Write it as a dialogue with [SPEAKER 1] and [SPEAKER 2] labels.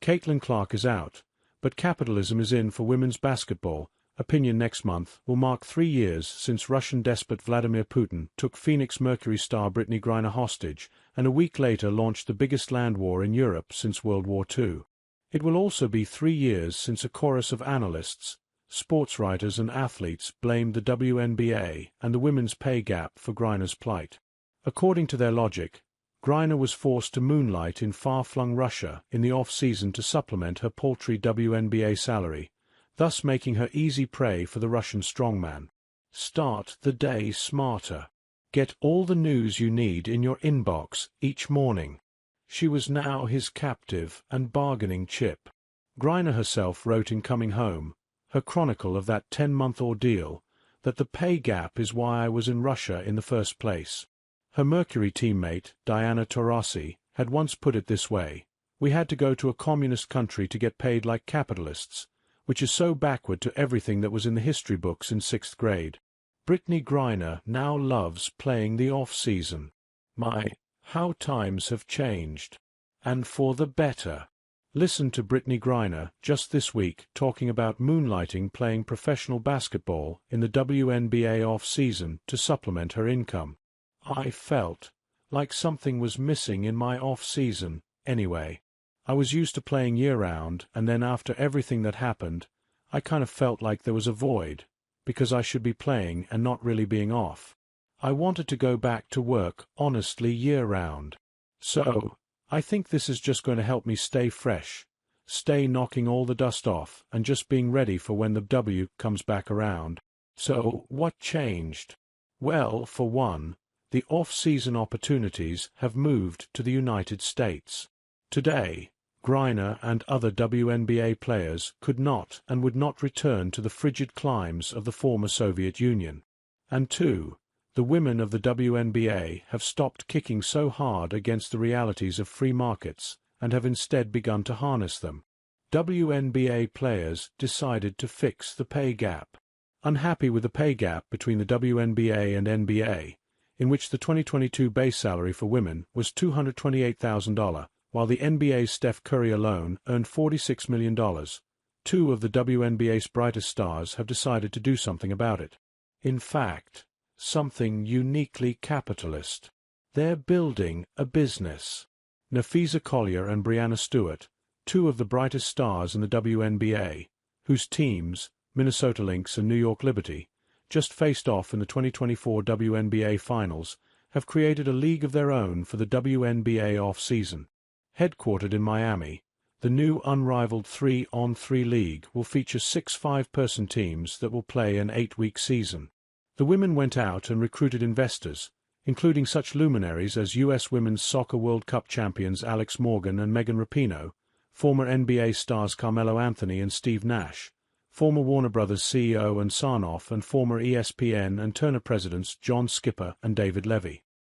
[SPEAKER 1] Caitlin Clark is out, but capitalism is in for women's basketball. Opinion next month will mark 3 years since Russian despot Vladimir Putin took Phoenix Mercury star Brittney Griner hostage and a week later launched the biggest land war in Europe since World War II. It will also be 3 years since a chorus of analysts, sports writers and athletes blamed the WNBA and the women's pay gap for Griner's plight. According to their logic, Griner was forced to moonlight in far-flung Russia in the off-season to supplement her paltry WNBA salary, thus making her easy prey for the Russian strongman. Start the day smarter. Get all the news you need in your inbox each morning. She was now his captive and bargaining chip. Griner herself wrote in Coming Home, her chronicle of that 10-month ordeal, that the pay gap is why I was in Russia in the first place. Her Mercury teammate, Diana Taurasi, had once put it this way: "We had to go to a communist country to get paid like capitalists," which is so backward to everything that was in the history books in 6th grade. Brittney Griner now loves playing the off-season. How times have changed. And for the better. Listen to Brittney Griner just this week talking about moonlighting playing professional basketball in the WNBA off-season to supplement her income. "I felt like something was missing in my off-season, anyway. I was used to playing year-round, and then after everything that happened, I kind of felt like there was a void, because I should be playing and not really being off. I wanted to go back to work honestly year-round. So, I think this is just going to help me stay fresh, stay knocking all the dust off, and just being ready for when the W comes back around." So, what changed? Well, for one, the off-season opportunities have moved to the United States. Today, Griner and other WNBA players could not and would not return to the frigid climes of the former Soviet Union. And two, the women of the WNBA have stopped kicking so hard against the realities of free markets and have instead begun to harness them. WNBA players decided to fix the pay gap. Unhappy with the pay gap between the WNBA and NBA, in which the 2022 base salary for women was $228,000, while the NBA's Steph Curry alone earned $46 million. Two of the WNBA's brightest stars have decided to do something about it. In fact, something uniquely capitalist. They're building a business. Nafisa Collier and Breanna Stewart, two of the brightest stars in the WNBA, whose teams, Minnesota Lynx and New York Liberty, just faced off in the 2024 WNBA Finals, have created a league of their own for the WNBA off-season. Headquartered in Miami, the new unrivaled 3-on-3 league will feature 6 5-person teams that will play an 8-week season. The women went out and recruited investors, including such luminaries as U.S. Women's Soccer World Cup champions Alex Morgan and Megan Rapinoe, former NBA stars Carmelo Anthony and Steve Nash, former Warner Brothers CEO Ann Sarnoff and former ESPN and Turner presidents John Skipper and David Levy.